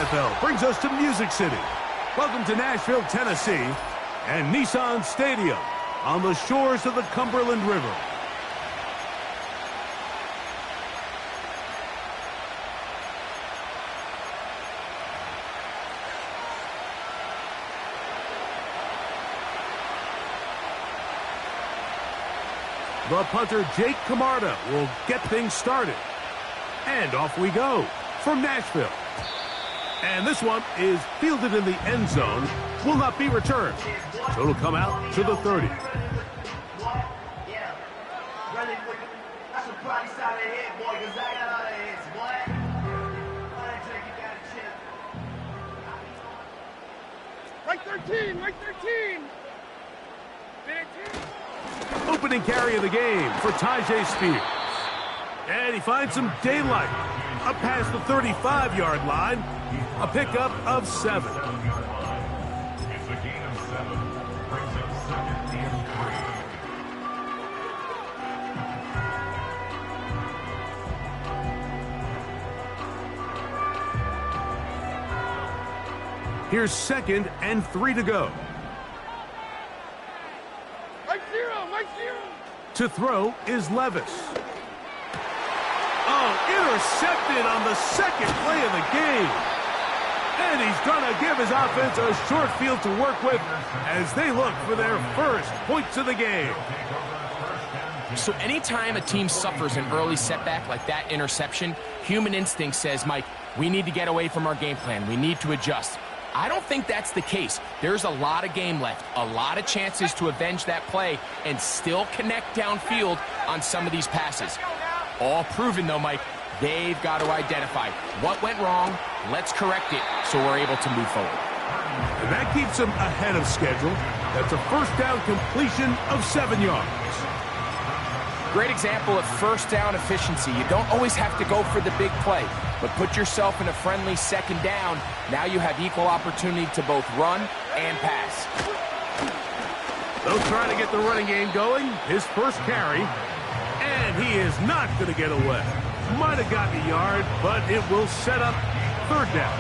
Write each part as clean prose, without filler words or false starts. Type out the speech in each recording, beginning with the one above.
NFL brings us to Music City. Welcome to Nashville, Tennessee, and Nissan Stadium on the shores of the Cumberland River. The punter, Jake Camarda, will get things started. And off we go from Nashville. And this one is fielded in the end zone, will not be returned. So it'll come out to the 30. Right 13, right 13. Opening carry of the game for Tyjae Spears. And he finds some daylight up past the 35-yard line. A pickup of 7. It's a gain of 7. Brings up 2nd and 3. Here's 2nd and 3 to go. Right 0, right 0. To throw is Levis. Oh, intercepted on the second play of the game. And he's going to give his offense a short field to work with as they look for their first points of the game. So anytime a team suffers an early setback like that interception, human instinct says, Mike, we need to get away from our game plan. We need to adjust. I don't think that's the case. There's a lot of game left, a lot of chances to avenge that play and still connect downfield on some of these passes. All proven, though, Mike. They've got to identify what went wrong. Let's correct it so we're able to move forward. And that keeps them ahead of schedule. That's a first down completion of 7 yards. Great example of first down efficiency. You don't always have to go for the big play, but put yourself in a friendly second down. Now you have equal opportunity to both run and pass. They'll try to get the running game going. His first carry. And he is not going to get away. Might have gotten a yard, but it will set up 3rd down.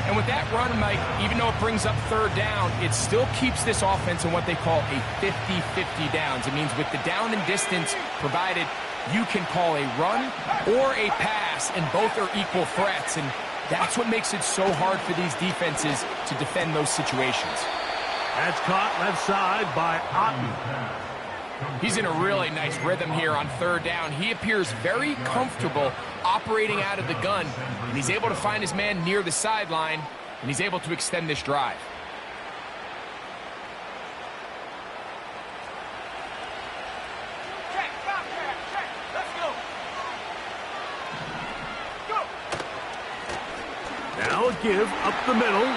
And with that run, Mike, even though it brings up 3rd down, it still keeps this offense in what they call a 50-50 downs. It means with the down and distance provided, you can call a run or a pass, and both are equal threats. And that's what makes it so hard for these defenses to defend those situations. That's caught left side by Otten. He's in a really nice rhythm here on 3rd down. He appears very comfortable operating out of the gun, and he's able to find his man near the sideline, and he's able to extend this drive. Check, let's go. Now a give up the middle.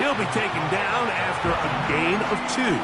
He'll be taken down after a gain of 2.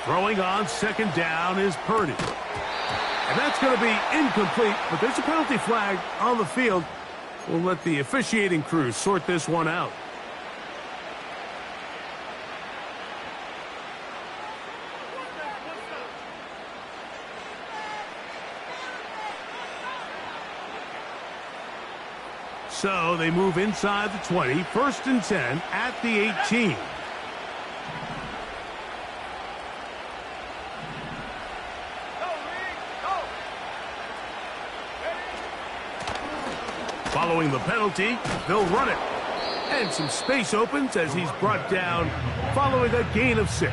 Throwing on 2nd down is Purdy. And that's going to be incomplete, but there's a penalty flag on the field. We'll let the officiating crew sort this one out. So they move inside the 20, 1st and 10 at the 18. Following the penalty, they'll run it. And some space opens as he's brought down following a gain of 6.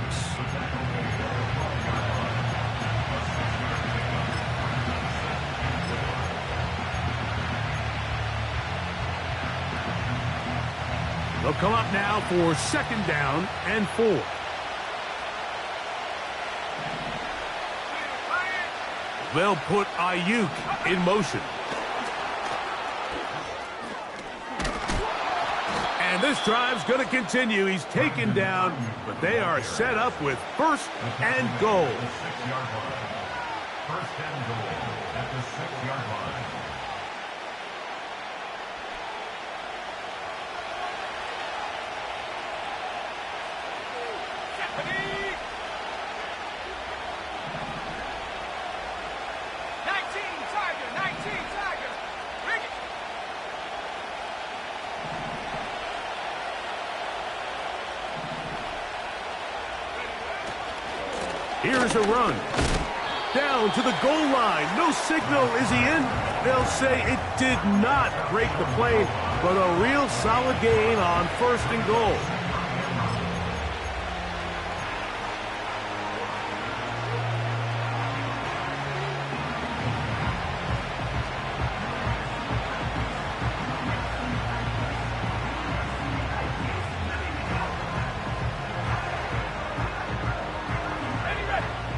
They'll come up now for 2nd down and 4. They'll put Ayuk in motion. And this drive's going to continue. He's taken down, but they are set up with first and goal. 6-yard line. First and goal at the 6-yard line. Stephanie! 19 Tiger! Bring it! Here's a run. Down to the goal line. No signal. Is he in? They'll say it did not break the play, but a real solid gain on first and goal.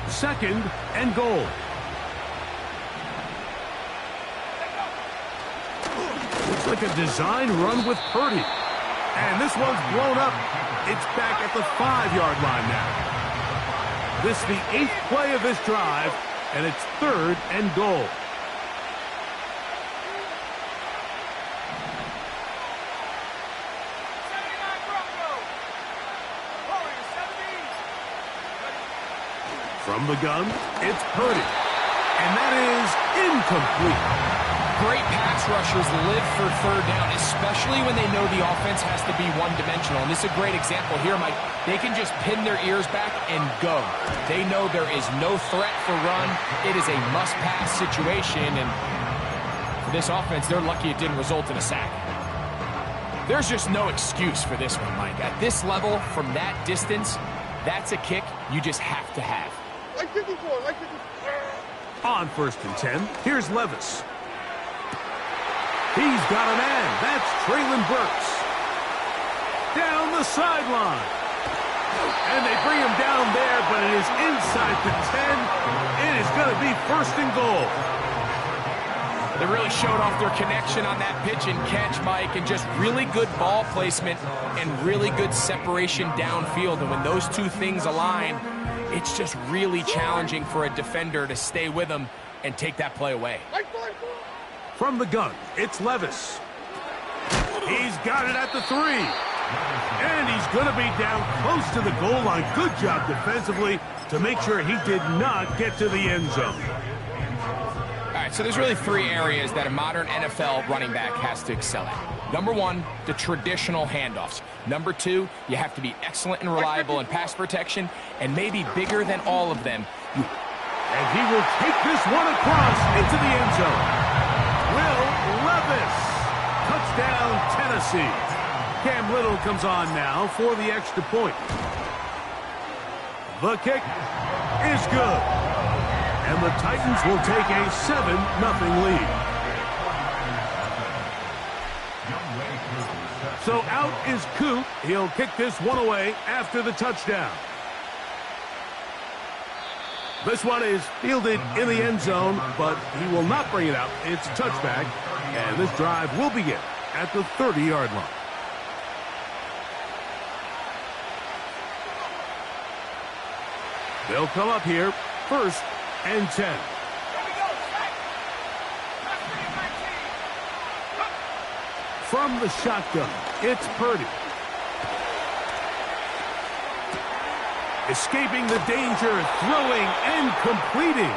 Second and goal. Looks like a design run with Purdy. And this one's blown up. It's back at the 5-yard line now. This is the 8th play of this drive, and it's third and goal. From the gun, it's Purdy. And that is incomplete. Great pass rushers live for third down, especially when they know the offense has to be one-dimensional. And this is a great example here, Mike. They can just pin their ears back and go. They know there is no threat for run. It is a must-pass situation. And for this offense, they're lucky it didn't result in a sack. There's just no excuse for this one, Mike. At this level, from that distance, that's a kick you just have to have. Like 54, like 54. On first and 10, here's Levis. He's got a man. That's Treylon Burks. Down the sideline. And they bring him down there, but it is inside the 10. It is going to be first and goal. They really showed off their connection on that pitch and catch, Mike, and just really good ball placement and really good separation downfield. And when those two things align, it's just really challenging for a defender to stay with them and take that play away. From the gun, it's Levis. He's got it at the 3. And he's going to be down close to the goal line. Good job defensively to make sure he did not get to the end zone. All right, so there's really 3 areas that a modern NFL running back has to excel at. Number 1, the traditional handoffs. Number 2, you have to be excellent and reliable in pass protection, and maybe bigger than all of them. And he will take this one across into the end zone. Will Levis. Touchdown, Tennessee. Cam Little comes on now for the extra point. The kick is good. And the Titans will take a 7-0 lead. So out is Coop. He'll kick this one away after the touchdown. This one is fielded in the end zone, but he will not bring it out. It's a touchback, and this drive will begin at the 30-yard line. They'll come up here, first and 10. From the shotgun, it's Purdy. Escaping the danger, throwing and completing.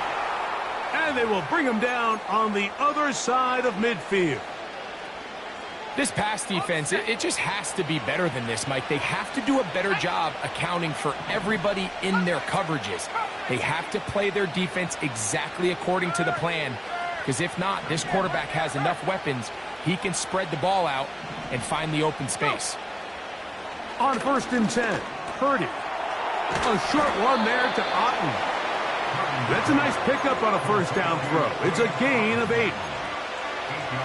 And they will bring him down on the other side of midfield. This pass defense, it just has to be better than this, Mike. They have to do a better job accounting for everybody in their coverages. They have to play their defense exactly according to the plan, because if not, this quarterback has enough weapons. He can spread the ball out and find the open space. On first and 10, Purdy. A short one there to Otten. That's a nice pickup on a first down throw. It's a gain of 8.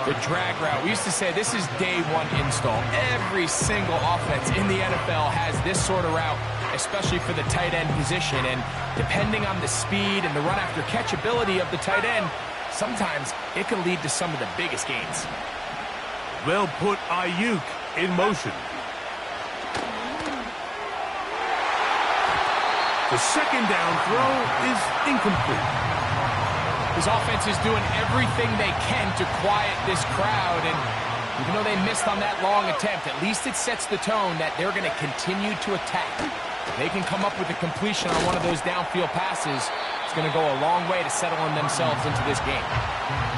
The drag route. We used to say this is day one install. Every single offense in the NFL has this sort of route. especially for the tight end position. And depending on the speed and the run-after-catch ability of the tight end, sometimes it can lead to some of the biggest gains. They'll put Ayuk in motion. The second down throw is incomplete. His offense is doing everything they can to quiet this crowd, and even though they missed on that long attempt, at least it sets the tone that they're going to continue to attack. If they can come up with a completion on one of those downfield passes, it's going to go a long way to settling themselves into this game.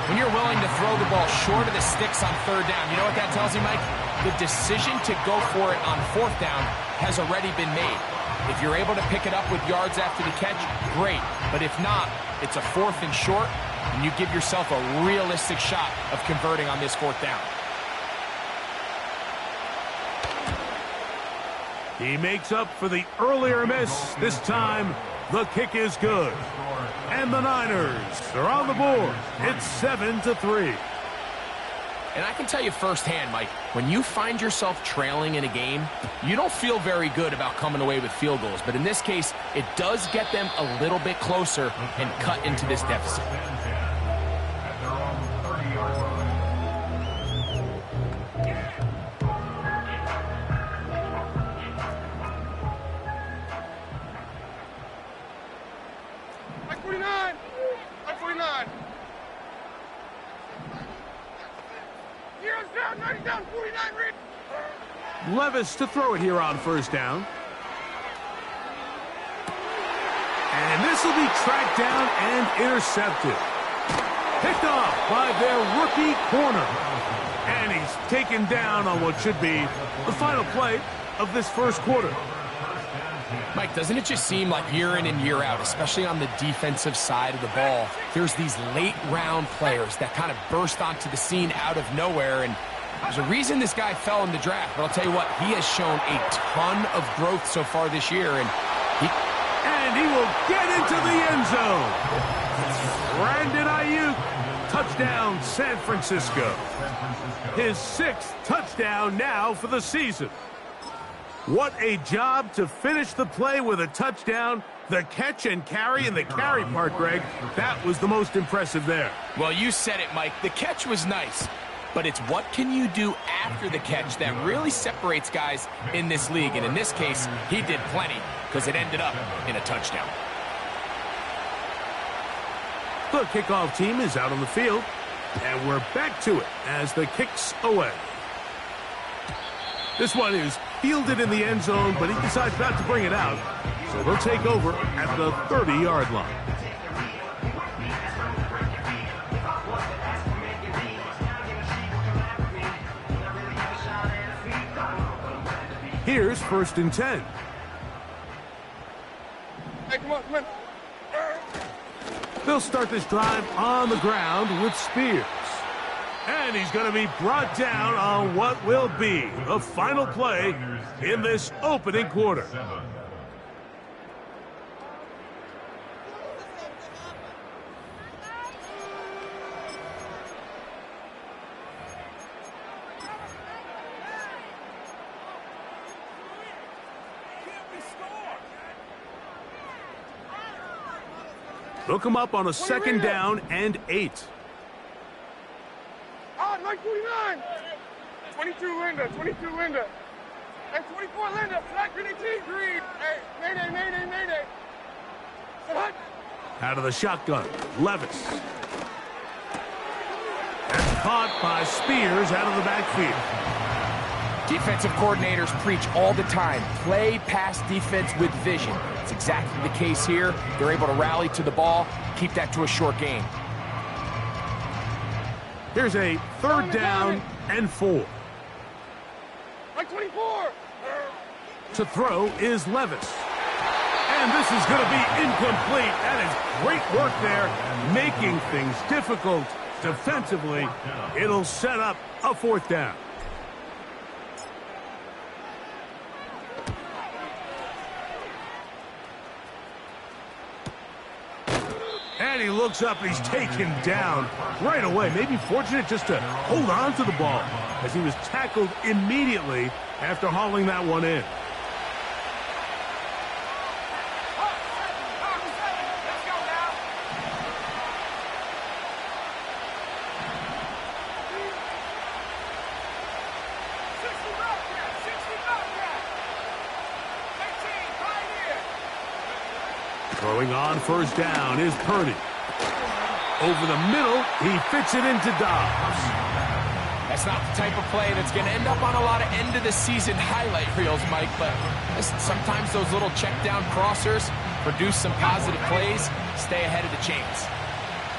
When you're willing to throw the ball short of the sticks on third down, you know what that tells you, Mike? The decision to go for it on fourth down has already been made. If you're able to pick it up with yards after the catch, great. But if not, it's a fourth and short, and you give yourself a realistic shot of converting on this fourth down. He makes up for the earlier miss. This time, the kick is good. And the Niners are on the board. It's 7-3. And I can tell you firsthand, Mike, when you find yourself trailing in a game, you don't feel very good about coming away with field goals. But in this case, it does get them a little bit closer and cut into this deficit. At their own 30-yard line. Like 49. Like 49. Heroes down, 90 down, 49 ready. Levis to throw it here on first down. And this will be tracked down and intercepted. Picked off by their rookie corner. And he's taken down on what should be the final play of this first quarter. Mike, doesn't it just seem like year in and year out, especially on the defensive side of the ball, there's these late-round players that kind of burst onto the scene out of nowhere, and there's a reason this guy fell in the draft, but I'll tell you what, he has shown a ton of growth so far this year, and he will get into the end zone. Brandon Ayuk, touchdown San Francisco. His 6th touchdown now for the season. What a job to finish the play with a touchdown. The catch and carry, and the carry part, Greg, that was the most impressive there. Well, you said it, Mike. The catch was nice, but it's what can you do after the catch that really separates guys in this league. And in this case, he did plenty because it ended up in a touchdown. The kickoff team is out on the field, and we're back to it as the kick's away. This one is fielded in the end zone, but he decides not to bring it out, so they'll take over at the 30-yard line. Here's 1st and 10. Hey, come on, come on. They'll start this drive on the ground with Spears. And he's going to be brought down on what will be the final play in this opening quarter. They'll come up on a 2nd down and 8. Ah, 949. 22 Linda, 22 Linda. Hey, 24 Linda, flat green 18, green. Hey, mayday, mayday, mayday. What? Out of the shotgun, Levis. That's caught by Spears out of the backfield. Defensive coordinators preach all the time, play pass defense with vision. It's exactly the case here. They're able to rally to the ball, keep that to a short game. Here's a 3rd down and 4. Like 24. To throw is Levis. And this is going to be incomplete. That is great work there, making things difficult defensively. It'll set up a 4th down. And he looks up, and he's taken down right away. Maybe fortunate just to hold on to the ball as he was tackled immediately after hauling that one in. Throwing on first down is Purdy. Over the middle, he fits it into Dobbs. That's not the type of play that's going to end up on a lot of end-of-the-season highlight reels, Mike, but listen, sometimes those little check-down crossers produce some positive plays, stay ahead of the chains.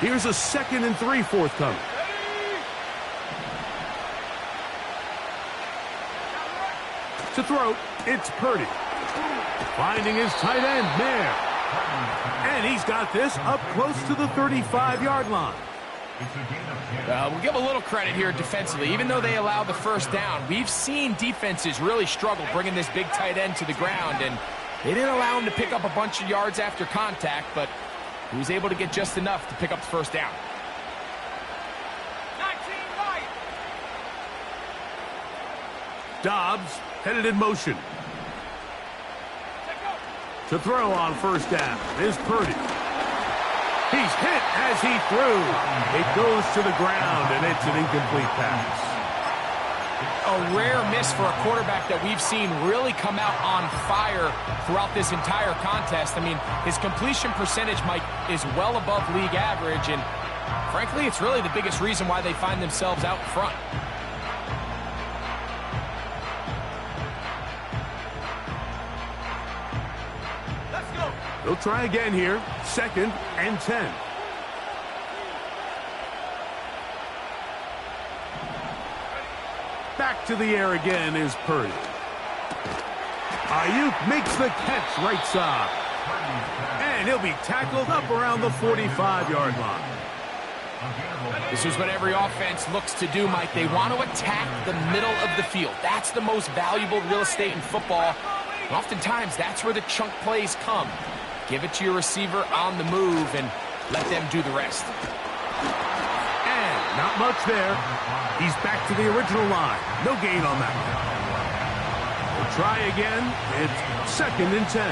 Here's a 2nd and 3 forthcoming. To throw, it's Purdy. Finding his tight end, Mayer. And he's got this up close to the 35-yard line. We'll give a little credit here defensively. Even though they allow the first down, we've seen defenses really struggle bringing this big tight end to the ground, and they didn't allow him to pick up a bunch of yards after contact, but he was able to get just enough to pick up the first down. Dobbs headed in motion. To throw on first down is Purdy. He's hit as he threw. It goes to the ground, and it's an incomplete pass. A rare miss for a quarterback that we've seen really come out on fire throughout this entire contest. I mean, his completion percentage, Mike, is well above league average, and frankly, it's really the biggest reason why they find themselves out in front. They'll try again here. 2nd and 10. Back to the air again is Purdy. Ayuk makes the catch right side. And he'll be tackled up around the 45-yard line. This is what every offense looks to do, Mike. They want to attack the middle of the field. That's the most valuable real estate in football. And oftentimes, that's where the chunk plays come. Give it to your receiver on the move and let them do the rest. And not much there. He's back to the original line. No gain on that one. We'll try again. It's 2nd and 10.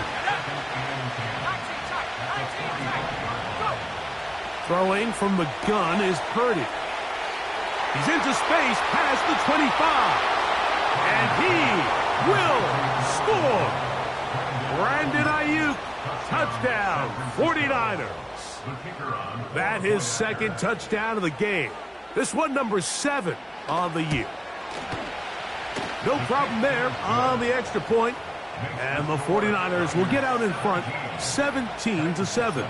Throwing from the gun is Purdy. He's into space past the 25. And he will score. Brandon Ayuk. Touchdown, 49ers. That his 2nd touchdown of the game. This one number 7 on the year. No problem there on the extra point. And the 49ers will get out in front 17-7.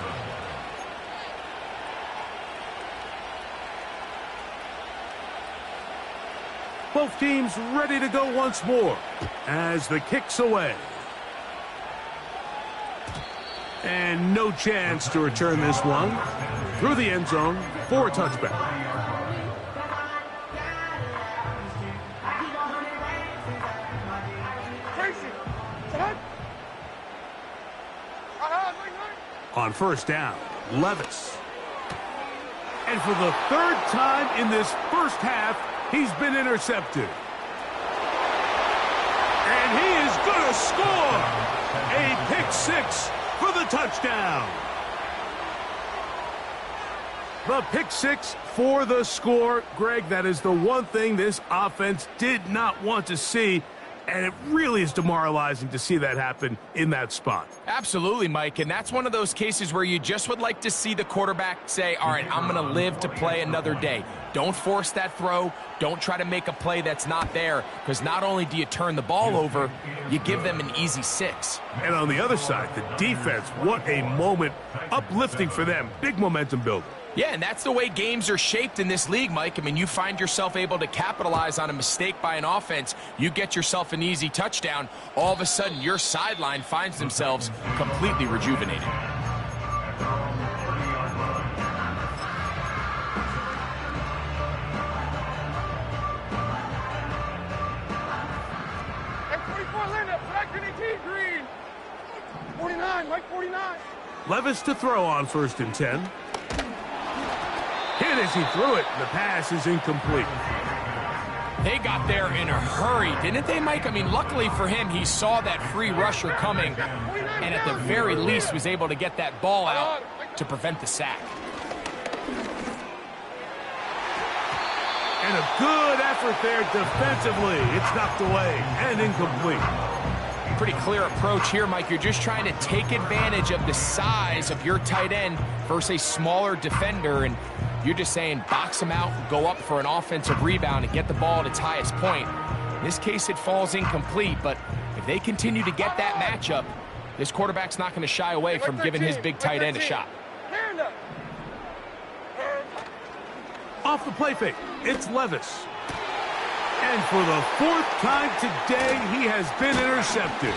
Both teams ready to go once more as the kick's away. And no chance to return this one through the end zone for a touchback. On first down, Levis. And for the 3rd time in this first half, he's been intercepted. And he is going to score a pick 6 for the touchdown. The pick 6 for the score. Greg, that is the one thing this offense did not want to see, and it really is demoralizing to see that happen in that spot. Absolutely, Mike, and that's one of those cases where you just would like to see the quarterback say, all right, I'm going to live to play another day. Don't force that throw. Don't try to make a play that's not there, because not only do you turn the ball over, you give them an easy 6. And on the other side, the defense, what a moment. Uplifting for them. Big momentum builder. Yeah, and that's the way games are shaped in this league, Mike. I mean, you find yourself able to capitalize on a mistake by an offense. You get yourself an easy touchdown. All of a sudden, your sideline finds themselves completely rejuvenated. Green. 49, Mike 49. Levis to throw on 1st and 10. Hit as he threw it. The pass is incomplete. They got there in a hurry, didn't they, Mike? I mean, luckily for him, he saw that free rusher coming and at the very least was able to get that ball out to prevent the sack. And a good effort there defensively. It's knocked away and incomplete. Pretty clear approach here, Mike. You're just trying to take advantage of the size of your tight end versus a smaller defender, and you're just saying box him out, go up for an offensive rebound, and get the ball at its highest point. In this case, it falls incomplete, but if they continue to get that matchup, this quarterback's not going to shy away from giving his big tight end a shot. Off the play fake, it's Levis. And for the 4th time today, he has been intercepted.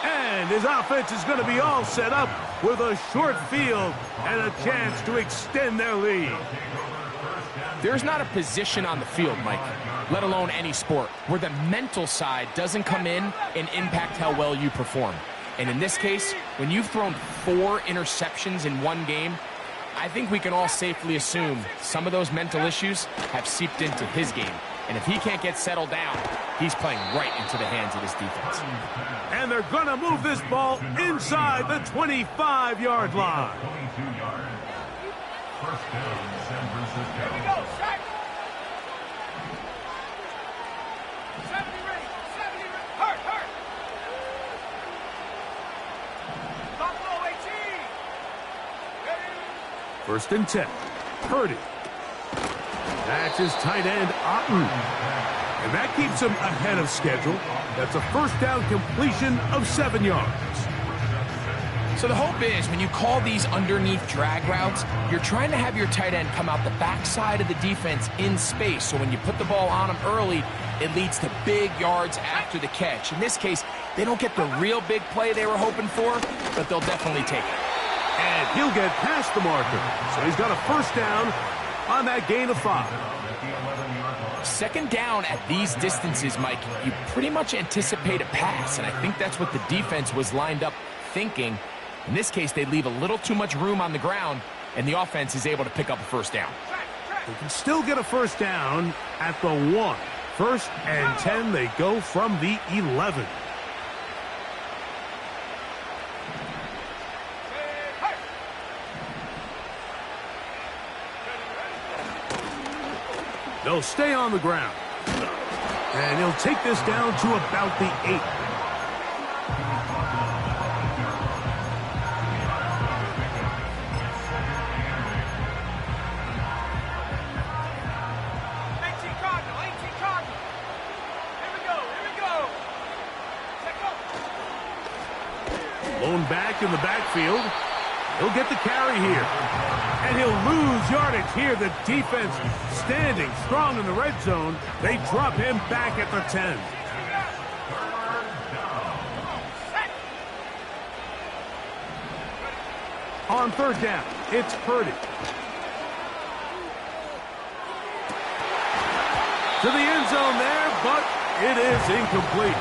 And his offense is going to be all set up with a short field and a chance to extend their lead. There's not a position on the field, Mike, let alone any sport, where the mental side doesn't come in and impact how well you perform. And in this case, when you've thrown 4 interceptions in one game, I think we can all safely assume some of those mental issues have seeped into his game. And if he can't get settled down, he's playing right into the hands of this defense. And they're going to move this ball inside the 25-yard line. 22 yards. First down, San Francisco. Here we go, set. 70 ready, 70 ready. Hurt. Buffalo 18. First and 10. Purdy. That's his tight end, Otten. And that keeps him ahead of schedule. That's a first down completion of 7 yards. So the hope is when you call these underneath drag routes, you're trying to have your tight end come out the backside of the defense in space. So when you put the ball on him early, it leads to big yards after the catch. In this case, they don't get the real big play they were hoping for, but they'll definitely take it. And he'll get past the marker. So he's got a first down on that gain of 5. Second down at these distances, Mike, you pretty much anticipate a pass, and I think that's what the defense was lined up thinking. In this case, they leave a little too much room on the ground, and the offense is able to pick up a first down. They can still get a first down at the 1. First and 10, they go from the 11. They'll stay on the ground. And he'll take this down to about the 8. Blown back in the backfield. He'll get the carry here. And he'll lose yardage here. The defense standing strong in the red zone. They drop him back at the 10. On third down, it's Purdy. To the end zone there, but it is incomplete.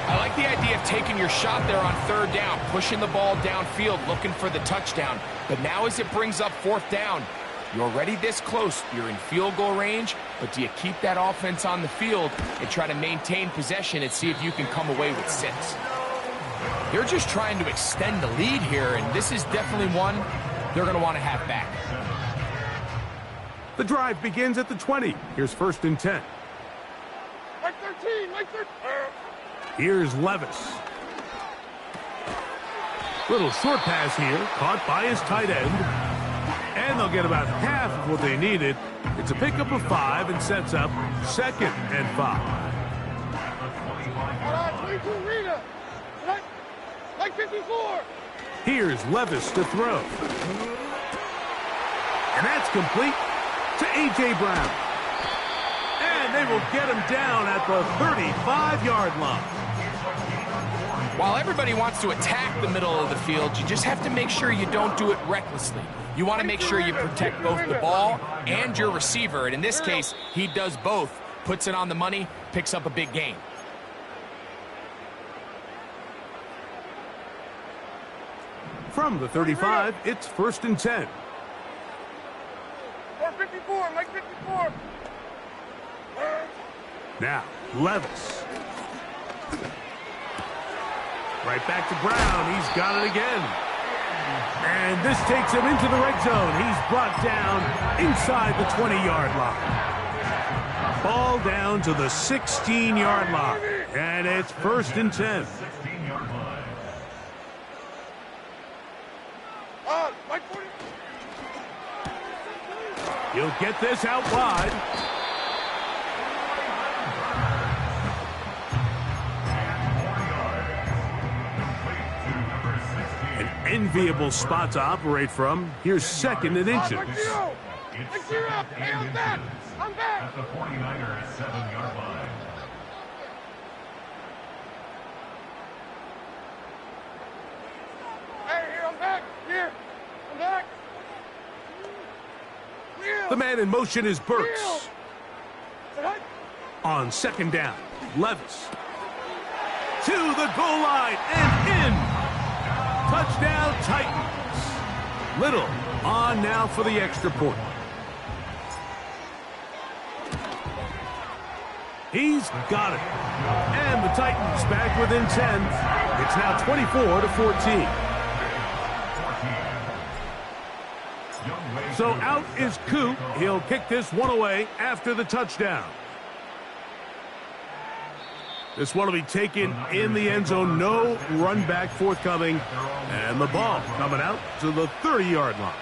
I like the idea of taking your shot there on third down, pushing the ball downfield, looking for the touchdown. But now as it brings up fourth down, you're already this close. You're in field goal range, but do you keep that offense on the field and try to maintain possession and see if you can come away with 6? They're just trying to extend the lead here, and this is definitely one they're going to want to have back. The drive begins at the 20. Here's first and 10. Mike 13, Mike 13. Here's Levis. Little short pass here, caught by his tight end. And they'll get about half of what they needed. It's a pickup of 5 and sets up second and 5. 22 arena. Mike 54. Here's Levis to throw. And that's complete to A.J. Brown. And they will get him down at the 35-yard line. While everybody wants to attack the middle of the field, you just have to make sure you don't do it recklessly. You want to make sure you protect both the ball and your receiver. And in this case, he does both. Puts it on the money, picks up a big gain. From the 35, it's first and 10. 454, Mike 54. Now, Levis. Right back to Brown. He's got it again. And this takes him into the red zone. He's brought down inside the 20-yard line. Ball down to the 16-yard line. And it's 1st and 10. 16-yard line. Mike 40. He'll get this out wide. An enviable spot to operate from. Here's 2nd and inches. Mike 0. Mike 0. Hey, I'm back. I'm back. At the 49ers 7-yard line. Hey, here, I'm back. Here. I'm back. Wheel. The man in motion is Burks. Wheel. Say hi. On 2nd down, Levis. To the goal line and in. Touchdown, Titans. Little on now for the extra point. He's got it. And the Titans back within 10. It's now 24-14. So out is Coop. He'll kick this one away after the touchdown. This one will be taken in the end zone. No run back forthcoming. And the ball coming out to the 30-yard line.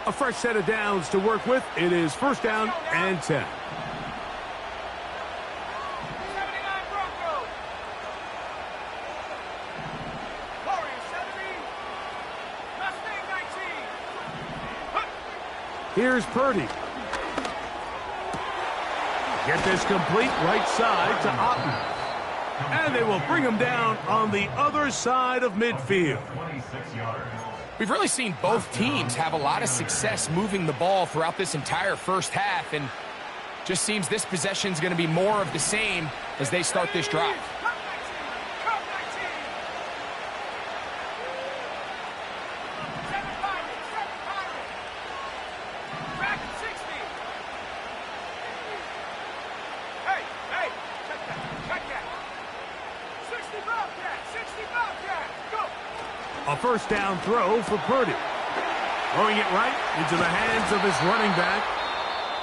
A fresh set of downs to work with. It is 1st down and 10. 79 Broncos. Warriors 70. Mustang 19. Here's Purdy. Get this complete right side to Otten. And they will bring him down on the other side of midfield. 26 yards. We've really seen both teams have a lot of success moving the ball throughout this entire first half, and just seems this possession is going to be more of the same as they start this drive. Cup 19. 7 Pirates. 7 Pirates. Dragon 60. Hey. Check that. 60 Bobcat. 60 Bobcat. Go. A 1st down throw for Purdy. Throwing it right into the hands of his running back.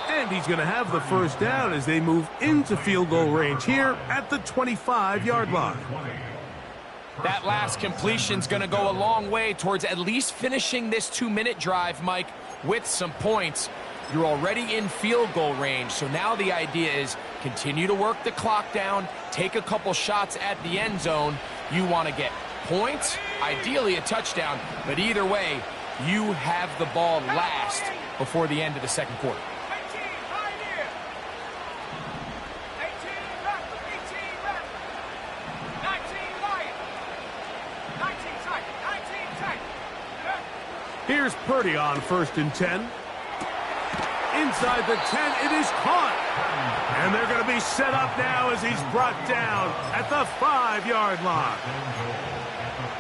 And he's going to have the 1st down as they move into field goal range here at the 25-yard line. That last completion's going to go a long way towards at least finishing this 2-minute drive, Mike, with some points. You're already in field goal range, so now the idea is continue to work the clock down, take a couple shots at the end zone. You want to get points, ideally a touchdown, but either way, you have the ball last before the end of the 2nd quarter. 18 Pioneer. 18 Raptor. 18 Raptor. 19 Lion. 19 Titan. 19 Titan. Here's Purdy on 1st and 10. Inside the 10, it is caught. And they're going to be set up now as he's brought down at the 5-yard line.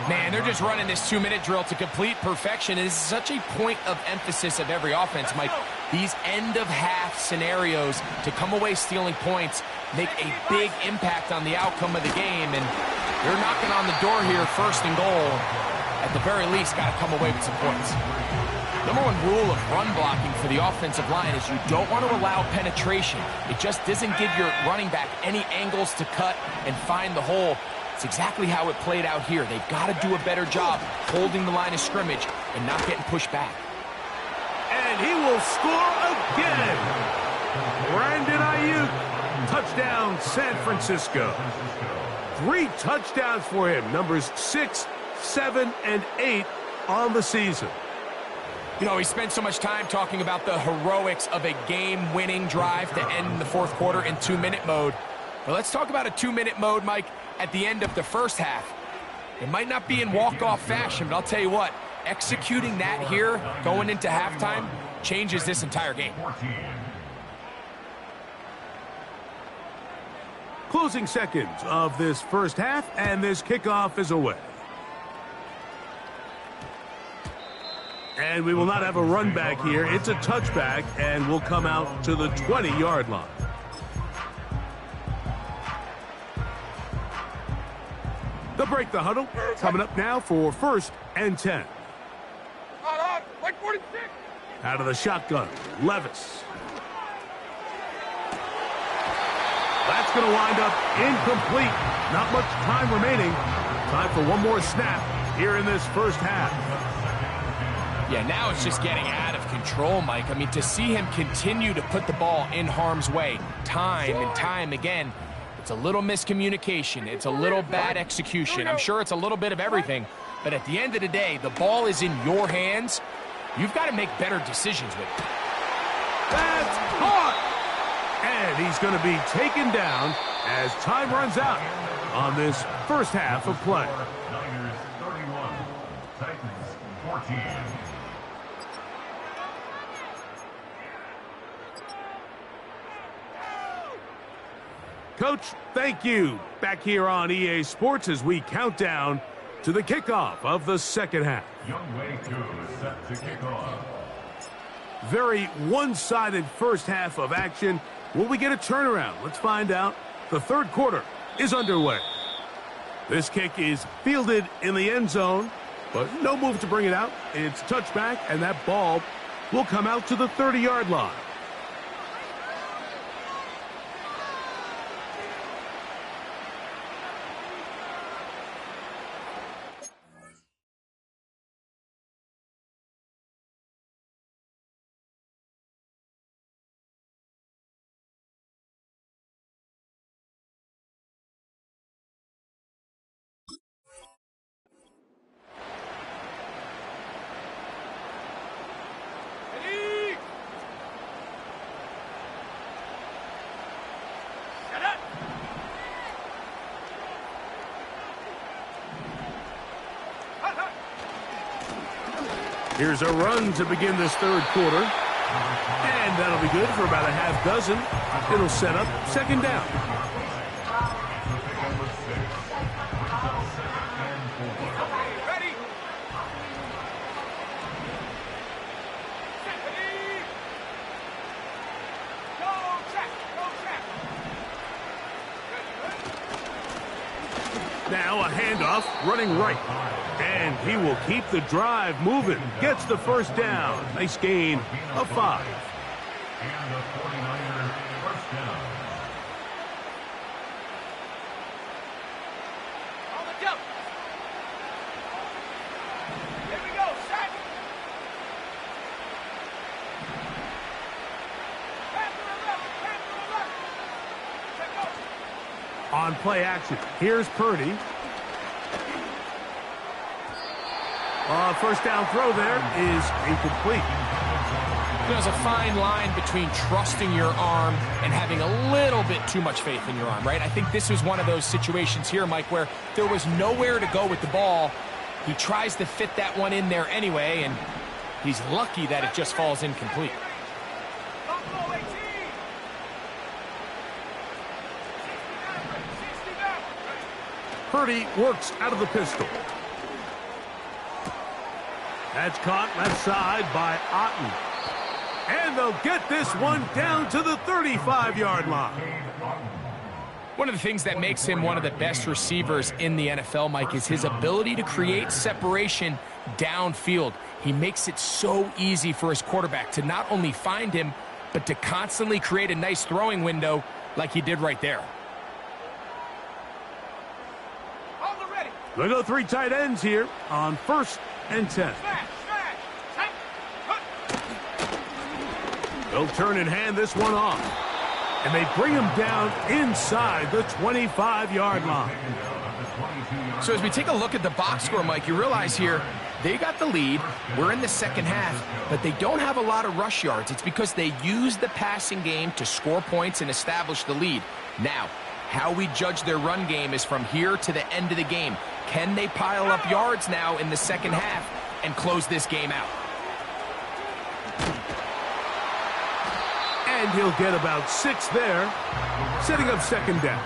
Man, they're just running this 2-minute drill to complete perfection. And this is such a point of emphasis of every offense, Mike. These end-of-half scenarios to come away stealing points make a big impact on the outcome of the game. And they're knocking on the door here, 1st and goal. At the very least, got to come away with some points. Number one rule of run blocking for the offensive line is you don't want to allow penetration. It just doesn't give your running back any angles to cut and find the hole. It's exactly how it played out here. They've got to do a better job holding the line of scrimmage and not getting pushed back. And he will score again. Brandon Ayuk, touchdown San Francisco. 3 touchdowns for him, numbers 6, 7, and 8 on the season. You know, he spent so much time talking about the heroics of a game-winning drive to end the 4th quarter in 2-minute mode. But let's talk about a 2-minute mode, Mike, at the end of the first half. It might not be in walk-off fashion, but I'll tell you what, executing that here, going into halftime, changes this entire game. Closing seconds of this first half, and this kickoff is away. And we will not have a run back here. It's a touchback, and will come out to the 20-yard line. They'll break the huddle. Coming up now for 1st and 10. Like 46. Out of the shotgun, Levis. That's going to wind up incomplete. Not much time remaining. Time for one more snap here in this first half. Yeah, now it's just getting out of control, Mike. I mean, to see him continue to put the ball in harm's way time and time again, it's a little miscommunication. It's a little bad execution. I'm sure it's a little bit of everything. But at the end of the day, the ball is in your hands. You've got to make better decisions with it. That's caught! And he's going to be taken down as time runs out on this first half of play. Niners 31, Titans 14. Coach, thank you. Back here on EA Sports as we count down to the kickoff of the second half. Young Wei Koo is set to kick off. Very one-sided first half of action. Will we get a turnaround? Let's find out. The third quarter is underway. This kick is fielded in the end zone, but no move to bring it out. It's touchback, and that ball will come out to the 30-yard line. Here's a run to begin this third quarter. And that'll be good for about a half dozen. It'll set up second down. Ready. Go check. Now a handoff running right. And he will keep the drive moving. Gets the first down. Nice gain of 5. And the 49ers first down. On the jump. Here we go. Set. Pass to the left. Check out. On play action, here's Purdy. First down throw there is incomplete. There's a fine line between trusting your arm and having a little bit too much faith in your arm, right? I think this was one of those situations here, Mike, where there was nowhere to go with the ball. He tries to fit that one in there anyway, and he's lucky that it just falls incomplete. Buffalo 18. 69. Purdy works out of the pistol. That's caught left side by Otten. And they'll get this one down to the 35-yard line. One of the things that makes him one of the best receivers in the NFL, Mike, is his ability to create separation downfield. He makes it so easy for his quarterback to not only find him, but to constantly create a nice throwing window like he did right there. On the ready. They'll go 3 tight ends here on 1st and 10. They'll turn and hand this one off. And they bring him down inside the 25-yard line. So as we take a look at the box score, Mike, you realize here they got the lead. We're in the second half, but they don't have a lot of rush yards. It's because they use the passing game to score points and establish the lead. Now, how we judge their run game is from here to the end of the game. Can they pile up yards now in the second half and close this game out? And he'll get about 6 there, setting up second down.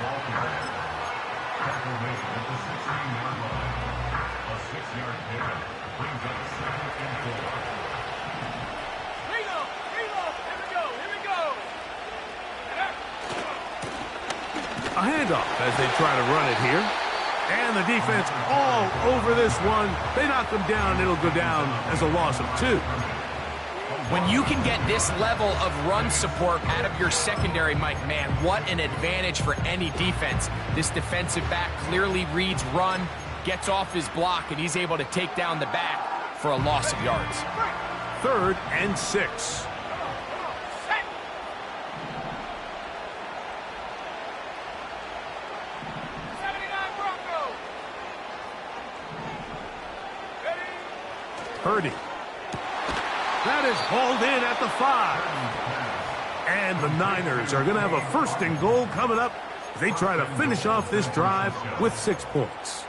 A handoff as they try to run it here. And the defense all over this one. They knock them down. It'll go down as a loss of 2. When you can get this level of run support out of your secondary, Mike, man, what an advantage for any defense. This defensive back clearly reads run, gets off his block, and he's able to take down the back for a loss of yards. 3rd and 6. Purdy. That is hauled in at the 5. And the Niners are going to have a 1st and goal coming up. They try to finish off this drive with 6 points.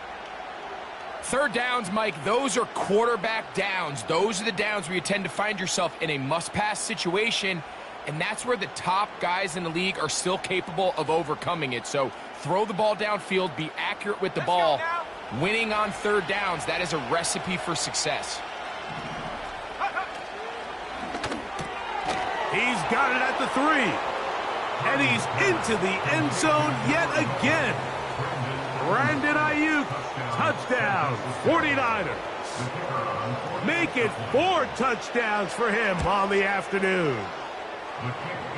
3rd downs, Mike, those are quarterback downs. Those are the downs where you tend to find yourself in a must-pass situation, and that's where the top guys in the league are still capable of overcoming it. So throw the ball downfield, be accurate with the ball. Winning on 3rd downs, that is a recipe for success. He's got it at the 3. And he's into the end zone yet again. Brandon Ayuk, touchdown, 49ers. Make it 4 touchdowns for him on the afternoon.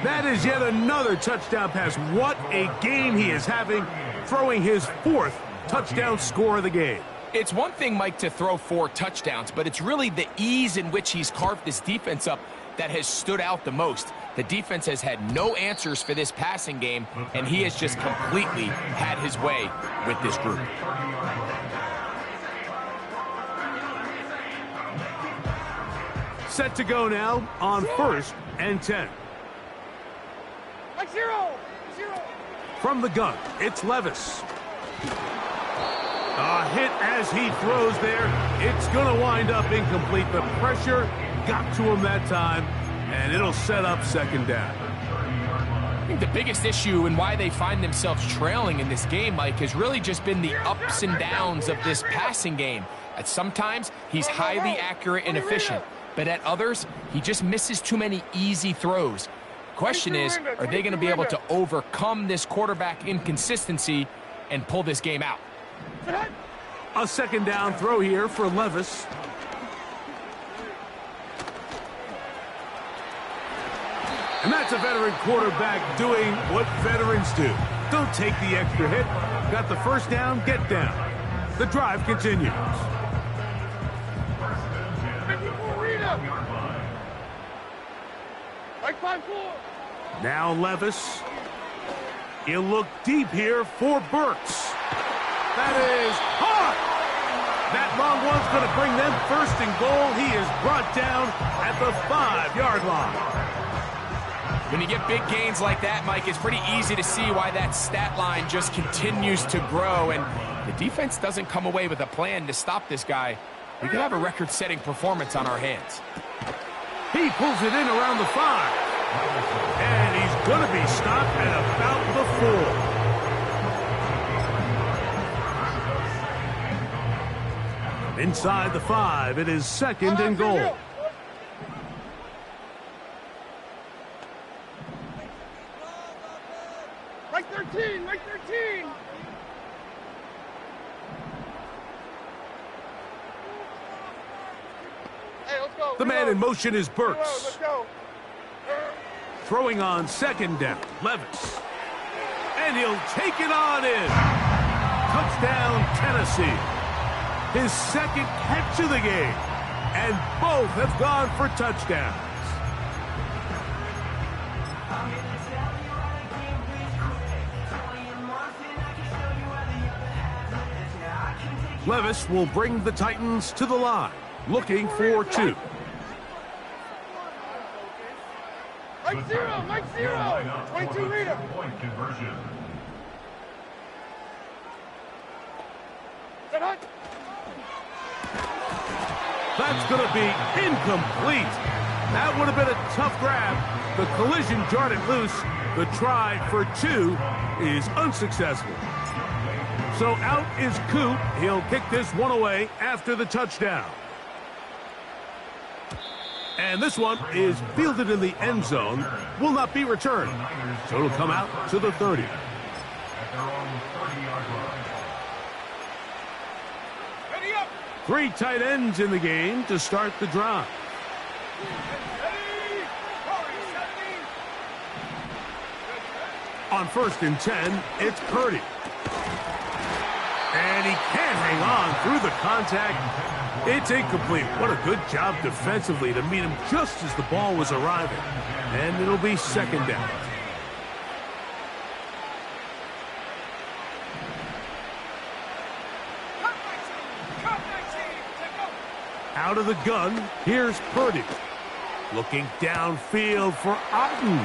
That is yet another touchdown pass. What a game he is having, throwing his 4th touchdown score of the game. It's one thing, Mike, to throw 4 touchdowns, but it's really the ease in which he's carved this defense up that has stood out the most. The defense has had no answers for this passing game, and he has just completely had his way with this group. Set to go now on 1st and 10. Like 0. From the gun, it's Levis. A hit as he throws there. It's going to wind up incomplete. The pressure got to him that time, and it'll set up 2nd down. I think the biggest issue and why they find themselves trailing in this game, Mike, has really just been the ups and downs of this passing game. At sometimes, he's highly accurate and efficient, but at others, he just misses too many easy throws. Question is, are they going to be able to overcome this quarterback inconsistency and pull this game out? A 2nd down throw here for Levis. And that's a veteran quarterback doing what veterans do. Don't take the extra hit. Got the 1st down, get down. The drive continues. Now Levis. He'll look deep here for Burks. That is hot. That long one's going to bring them 1st and goal. He is brought down at the 5-yard line. When you get big gains like that, Mike, it's pretty easy to see why that stat line just continues to grow, and the defense doesn't come away with a plan to stop this guy. We could have a record-setting performance on our hands. He pulls it in around the 5, and he's going to be stopped at about the 4. Inside the 5, it is 2nd and goal. Like 13, like 13. Hey, let's go. The man in motion is Burks. Let's go. Throwing on 2nd down, Levis. And he'll take it on in. Touchdown, Tennessee. His 2nd catch of the game. And both have gone for touchdowns. Levis will bring the Titans to the line, looking for 2. Mike 0, Mike 0. 22 leader. Point conversion. That's going to be incomplete. That would have been a tough grab. The collision jarred it loose. The try for 2 is unsuccessful. So out is Coop. He'll kick this one away after the touchdown. And this one is fielded in the end zone. Will not be returned. So it'll come out to the 30. At their own 30-yard line. Three tight ends in the game to start the drive. On 1st and 10, it's Purdy. And he can't hang on through the contact. It's incomplete. What a good job defensively to meet him just as the ball was arriving. And it'll be 2nd down. Out of the gun, here's Purdy. Looking downfield for Otten.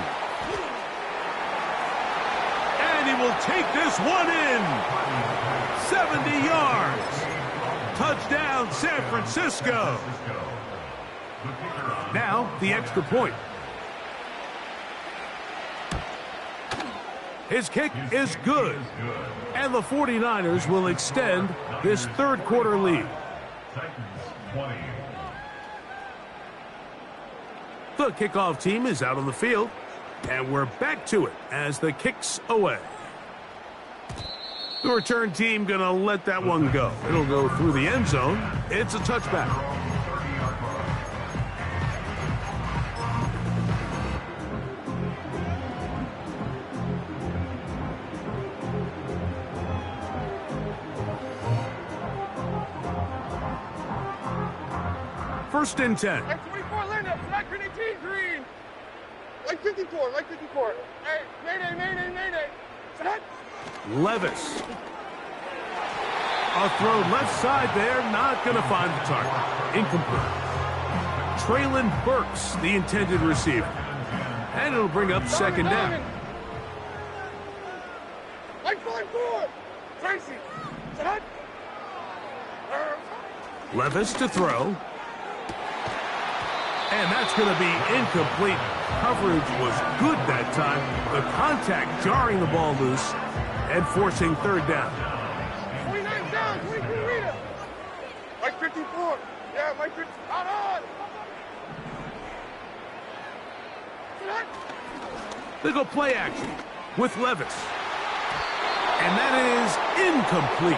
And he will take this one in. 70 yards. Touchdown, San Francisco. Now, the extra point. His kick is good. And the 49ers will extend this 3rd quarter lead. The kickoff team is out on the field, and we're back to it as the kick's away. The return team going to let that one go. It'll go through the end zone. It's a touchback. First and 10. Like 24, Linda. Flag grenade team green. Like 54. Like 54. Hey, mayday, mayday, mayday. Set. Levis. A throw left side there. Not going to find the target. Incomplete. Traylon Burks, the intended receiver. And it'll bring up 2nd down. Like 5-4. Tracy. Set. Levis to throw. And that's going to be incomplete. Coverage was good that time. The contact jarring the ball loose and forcing 3rd down. 29 down, 22 Rita. Like 54. Yeah, like 50. Out on. They go play action with Levis. And that is incomplete.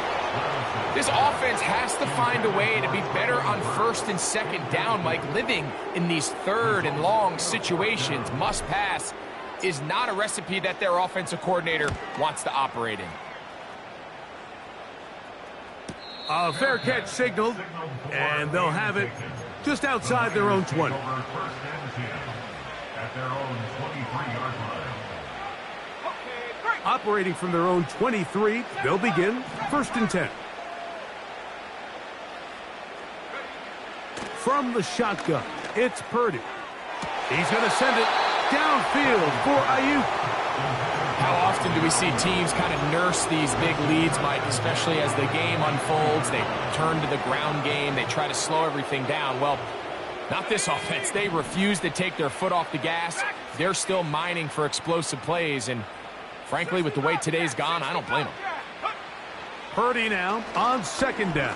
This offense has to find a way to be better on 1st and 2nd down, Mike. Living in these 3rd and long situations, must pass, is not a recipe that their offensive coordinator wants to operate in. A fair catch signaled, and they'll have it just outside their own 20. Operating from their own 23, they'll begin 1st and 10. From the shotgun, it's Purdy. He's going to send it downfield for Ayuk. How often do we see teams kind of nurse these big leads, Mike, especially as the game unfolds? They turn to the ground game. They try to slow everything down. Well, not this offense. They refuse to take their foot off the gas. They're still mining for explosive plays, and frankly, with the way today's gone, I don't blame them. Purdy now on 2nd down.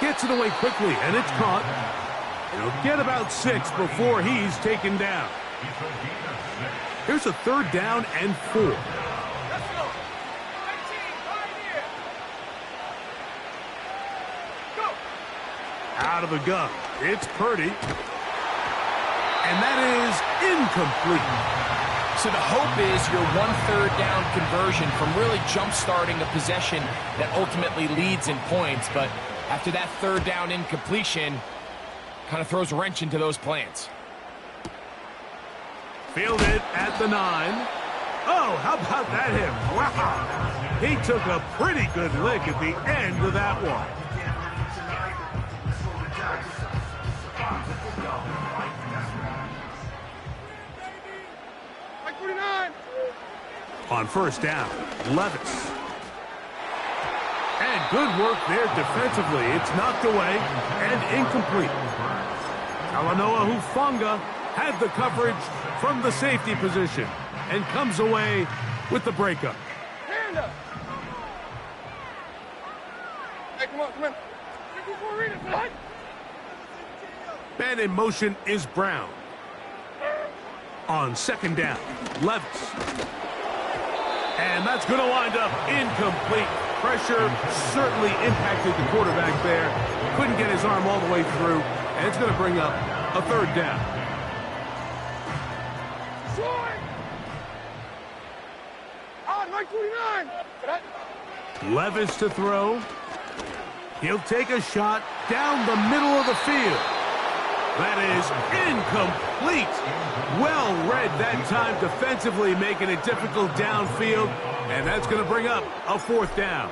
Gets it away quickly, and it's caught. He'll get about 6 before he's taken down. Here's a 3rd down and 4. Out of the gun, it's Purdy. And that is incomplete. So the hope is your 1/3 down conversion from really jump-starting a possession that ultimately leads in points. But after that 3rd down incompletion, kind of throws a wrench into those plans. Fielded at the 9. Oh, how about that hit? Wow. He took a pretty good lick at the end of that one. Like 49. On 1st down, Levis. And good work there defensively. It's knocked away and incomplete. Talanoa Hufanga had the coverage from the safety position and comes away with the breakup. Hand up. Hey, come on, come on. 54 Rita, son. Man in motion is Brown. On 2nd down, Levis. And that's going to wind up incomplete. Pressure certainly impacted the quarterback there. Couldn't get his arm all the way through, and it's going to bring up a third down. On 929. Levis to throw. He'll take a shot down the middle of the field. That is incomplete. Well read that time defensively, making it difficult downfield. And that's going to bring up a fourth down.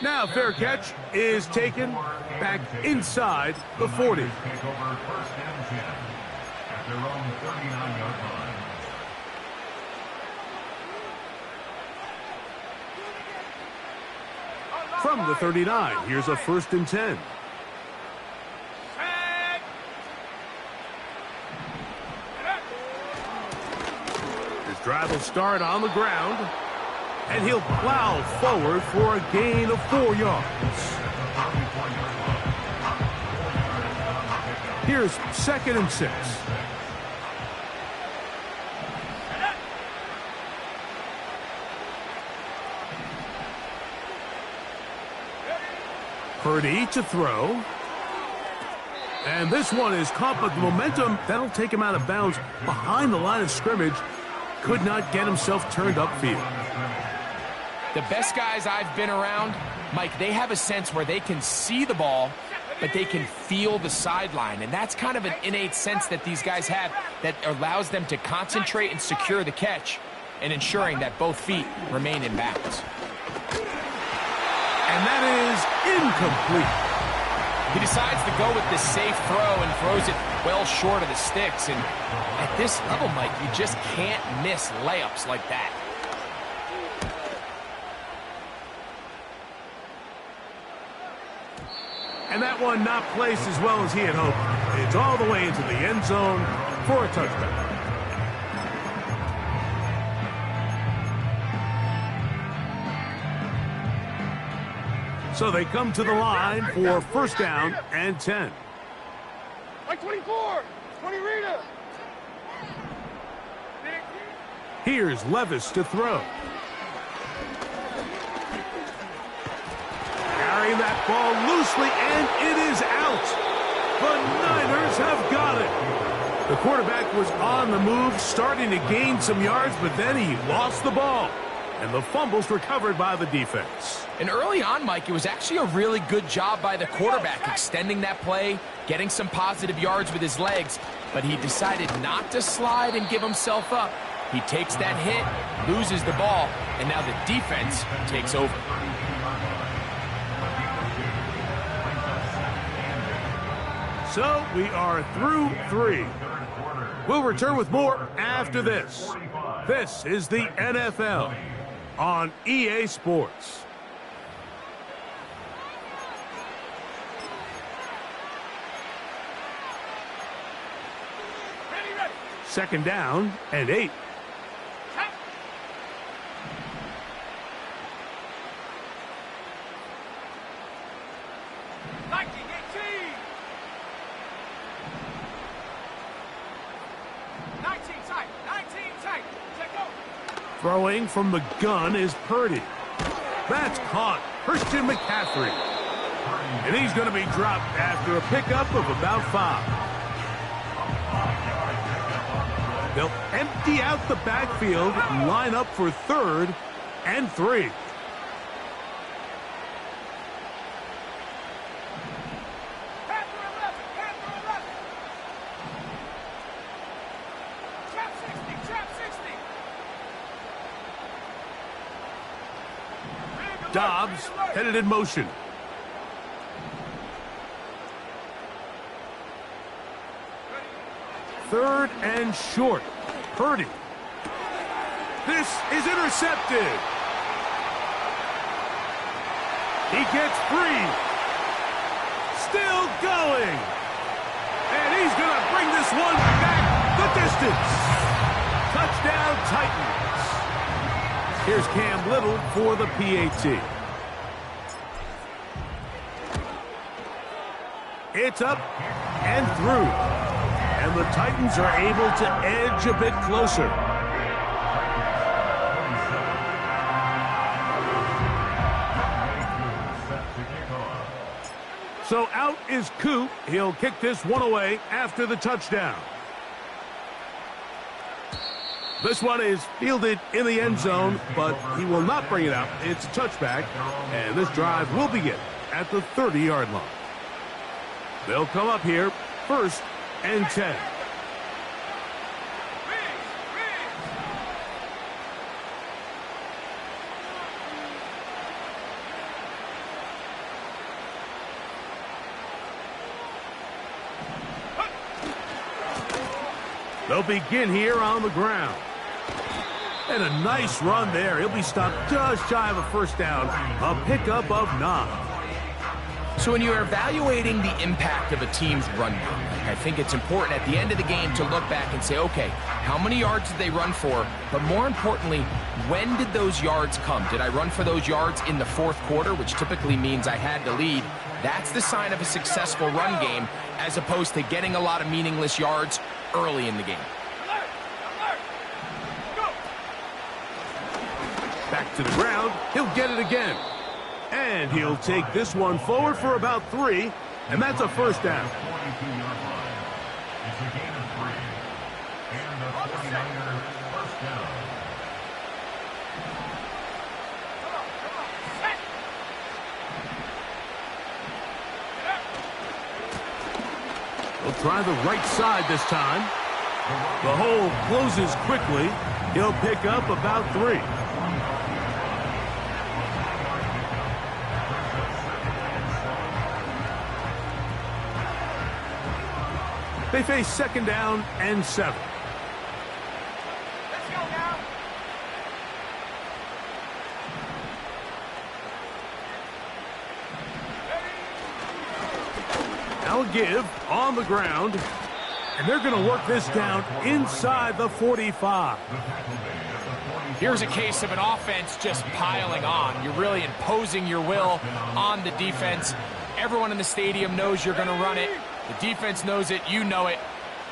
Now fair catch is taken back inside the 40. Take over first and 10 at their own 39-yard line. From the 39, here's a 1st and 10. His drive will start on the ground, and he'll plow forward for a gain of 4 yards. Here's 2nd and 6. Purdy to throw. And this one is caught, but the momentum, that'll take him out of bounds behind the line of scrimmage. Could not get himself turned upfield. The best guys I've been around, Mike, they have a sense where they can see the ball, but they can feel the sideline. And that's kind of an innate sense that these guys have that allows them to concentrate and secure the catch and ensuring that both feet remain in bounds. And that is incomplete. He decides to go with the safe throw and throws it well short of the sticks. And at this level, Mike, you just can't miss layups like that. And that one not placed as well as he had hoped. It's all the way into the end zone for a touchdown. So they come to the line for 1st down and 10. Like 24. 20 Rita. Here's Levis to throw. Carrying that ball loosely, and it is out. The Niners have got it. The quarterback was on the move, starting to gain some yards, but then he lost the ball. And the fumble's recovered by the defense. And early on, Mike, it was actually a really good job by the quarterback, extending that play, getting some positive yards with his legs, but he decided not to slide and give himself up. He takes that hit, loses the ball, and now the defense takes over. So we are through 3. We'll return with more after this. This is the NFL on EA Sports. Second down and 8. Throwing from the gun is Purdy. That's caught. Christian McCaffrey. And he's going to be dropped after a pickup of about 5. They'll empty out the backfield and line up for 3rd and 3. Dobbs headed in motion. Third and short. Purdy. This is intercepted. He gets free. Still going. And he's going to bring this one back the distance. Touchdown Titans. Here's Cam Little for the PAT. It's up and through. And the Titans are able to edge a bit closer. So out is Coop. He'll kick this one away after the touchdown. This one is fielded in the end zone, but he will not bring it out. It's a touchback, and this drive will begin at the 30-yard line. They'll come up here, 1st and 10. They'll begin here on the ground. And a nice run there. He'll be stopped just shy of a first down. A pickup of 9. So when you're evaluating the impact of a team's run game, I think it's important at the end of the game to look back and say, okay, how many yards did they run for? But more importantly, when did those yards come? Did I run for those yards in the 4th quarter, which typically means I had the lead? That's the sign of a successful run game, as opposed to getting a lot of meaningless yards early in the game. Back to the ground. He'll get it again. And he'll take this one forward for about 3, and that's a first down. It's a gain of 3. And the 49ers first down. He'll try the right side this time. The hole closes quickly. He'll pick up about 3. They face 2nd down and 7. Let's go now. Now a give on the ground. And they're going to work this down inside the 45. Here's a case of an offense just piling on. You're really imposing your will on the defense. Everyone in the stadium knows you're going to run it. The defense knows it, you know it,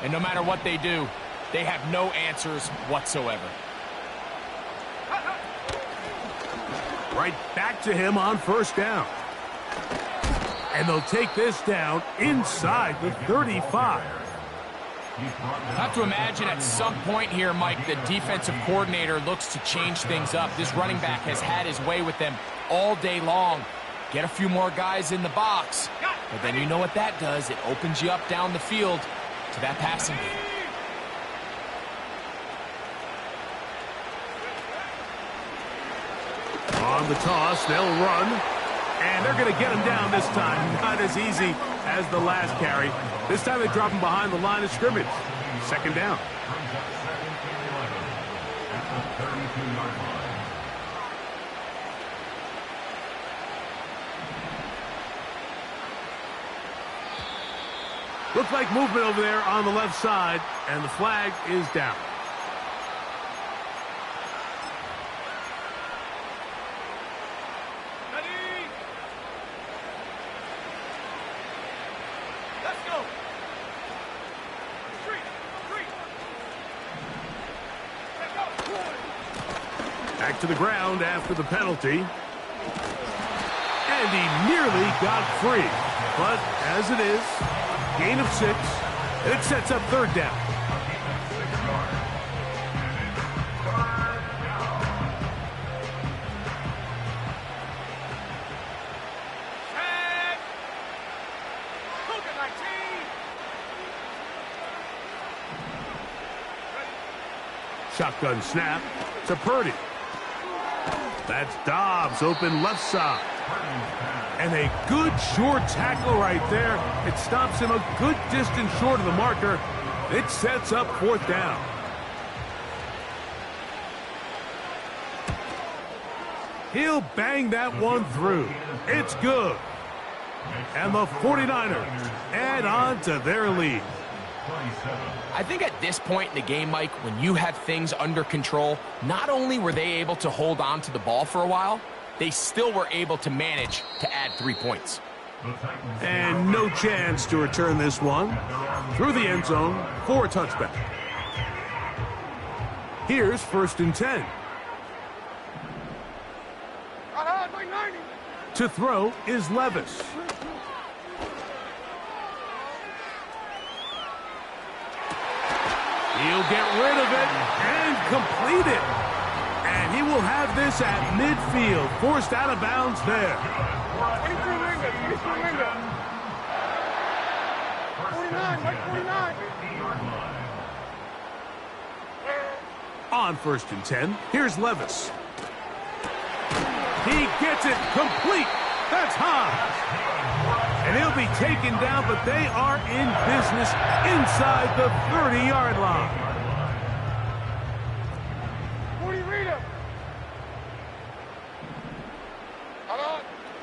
and no matter what they do, they have no answers whatsoever. Right back to him on 1st down. And they'll take this down inside the 35. Have to imagine at some point here, Mike, the defensive coordinator looks to change things up. This running back has had his way with them all day long. Get a few more guys in the box. But then you know what that does. It opens you up down the field to that passing game. On the toss, they'll run. And they're going to get him down this time. Not as easy as the last carry. This time they drop him behind the line of scrimmage. 2nd down. Looks like movement over there on the left side, and the flag is down. Ready? Let's go. Three. Let's go. Back to the ground after the penalty. And he nearly got free. But as it is, gain of 6, and it sets up 3rd down. Shotgun snap to Purdy. That's Dobbs open left side. And a good short tackle right there. It stops him a good distance short of the marker. It sets up 4th down. He'll bang that one through. It's good. And the 49ers add on to their lead. I think at this point in the game, Mike, when you have things under control, not only were they able to hold on to the ball for a while, they still were able to manage to add 3 points. And no chance to return this one through the end zone for a touchback. Here's 1st and 10. To throw is Levis. He'll get rid of it and complete it. And he will have this at midfield, forced out of bounds there. 22 Linda, 22 Linda. 49, Mike 49. On 1st and 10, here's Levis. He gets it complete. That's high. And he'll be taken down, but they are in business inside the 30-yard line. 40 Rita.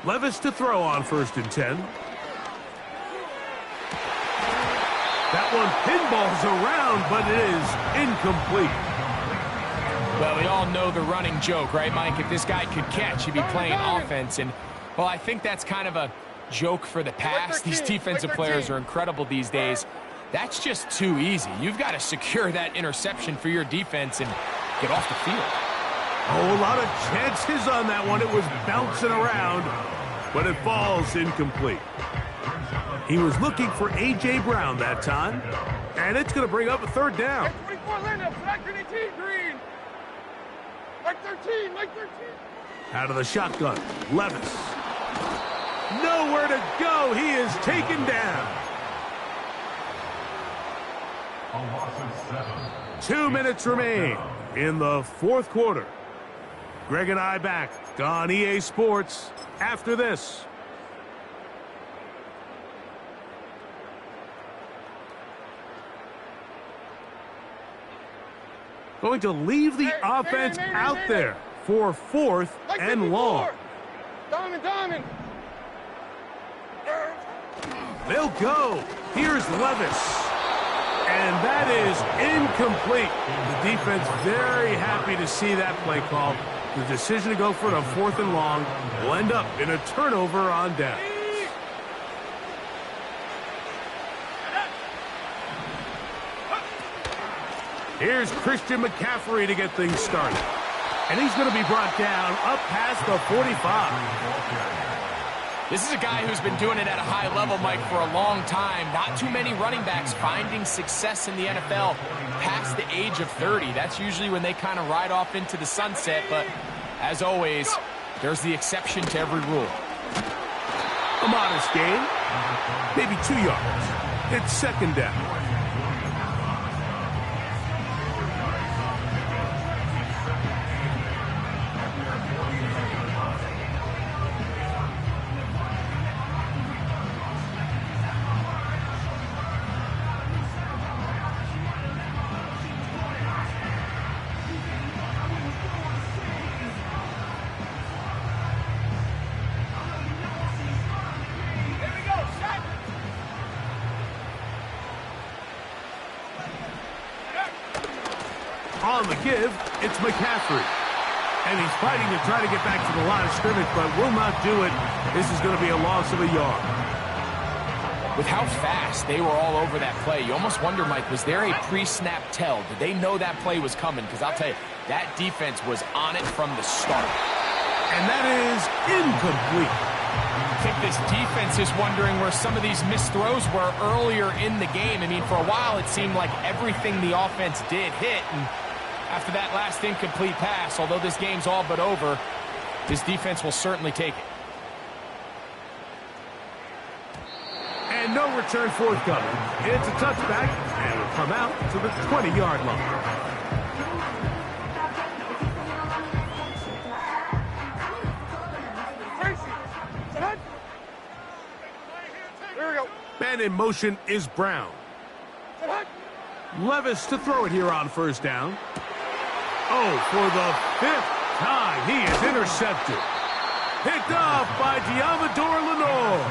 Levis to throw on 1st and 10. That one pinballs around, but it is incomplete. Well, we all know the running joke, right, Mike? If this guy could catch, he'd be playing offense. And, well, I think that's kind of a joke for the pass. These defensive players are incredible these days. That's just too easy. You've got to secure that interception for your defense and get off the field. Oh, a lot of chances on that one. It was bouncing around, but it falls incomplete. He was looking for A.J. Brown that time, and it's going to bring up a 3rd down. 24 Linda, flag 18, green. Mike 13, Mike 13. Out of the shotgun, Levis. Nowhere to go. He is taken down. A loss of 7. 2 minutes remain in the 4th quarter. Greg and I back on EA Sports after this. Going to leave the offense out there for 4th and long. Diamond. They'll go. Here's Levis. And that is incomplete. The defense very happy to see that play call. The decision to go for it on 4th and long will end up in a turnover on down. Here's Christian McCaffrey to get things started. And he's going to be brought down up past the 45. This is a guy who's been doing it at a high level, Mike, for a long time. Not too many running backs finding success in the NFL past the age of 30. That's usually when they kind of ride off into the sunset. But as always, there's the exception to every rule. A modest gain, maybe 2 yards. It's 2nd down. On the give, it's McCaffrey. And he's fighting to try to get back to the line of scrimmage, but will not do it. This is going to be a loss of a yard. With how fast they were all over that play, you almost wonder, Mike, was there a pre-snap tell? Did they know that play was coming? Because I'll tell you, that defense was on it from the start. And that is incomplete. I think this defense is wondering where some of these missed throws were earlier in the game. I mean, for a while, it seemed like everything the offense did hit, and after that last incomplete pass, although this game's all but over, this defense will certainly take it. And no return forthcoming. It's a touchback, and will come out to the 20-yard line. Here we go. Man in motion is Brown. Levis to throw it here on 1st down. Oh, for the 5th time, he is intercepted. Picked off by Diamador Lenore.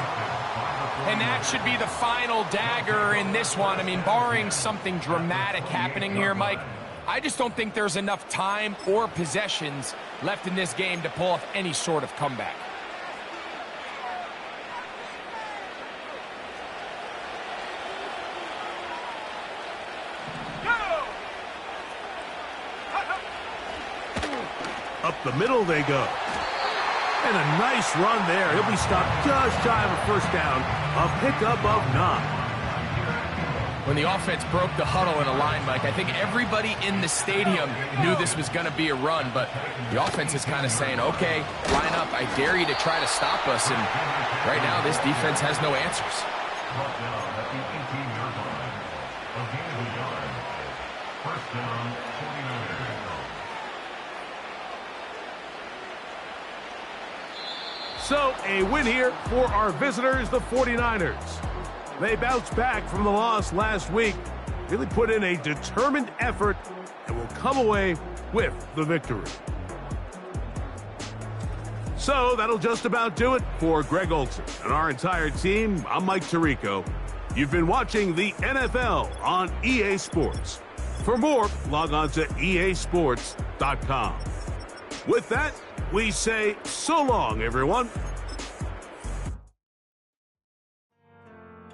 And that should be the final dagger in this one. I mean, barring something dramatic happening here, Mike, I just don't think there's enough time or possessions left in this game to pull off any sort of comeback. Up the middle they go. And a nice run there. He'll be stopped just shy of a first down. A pickup of 9. When the offense broke the huddle in a line, Mike, I think everybody in the stadium knew this was going to be a run, but the offense is kind of saying, okay, line up. I dare you to try to stop us. And right now, this defense has no answers. Brought down at the 18-yard line. A gain of a yard. First down, 49ers. So, a win here for our visitors, the 49ers. They bounced back from the loss last week, really put in a determined effort, and will come away with the victory. So that'll just about do it for Greg Olsen and our entire team. I'm Mike Tirico. You've been watching the NFL on EA Sports. For more, log on to easports.com. With that, we say so long, everyone.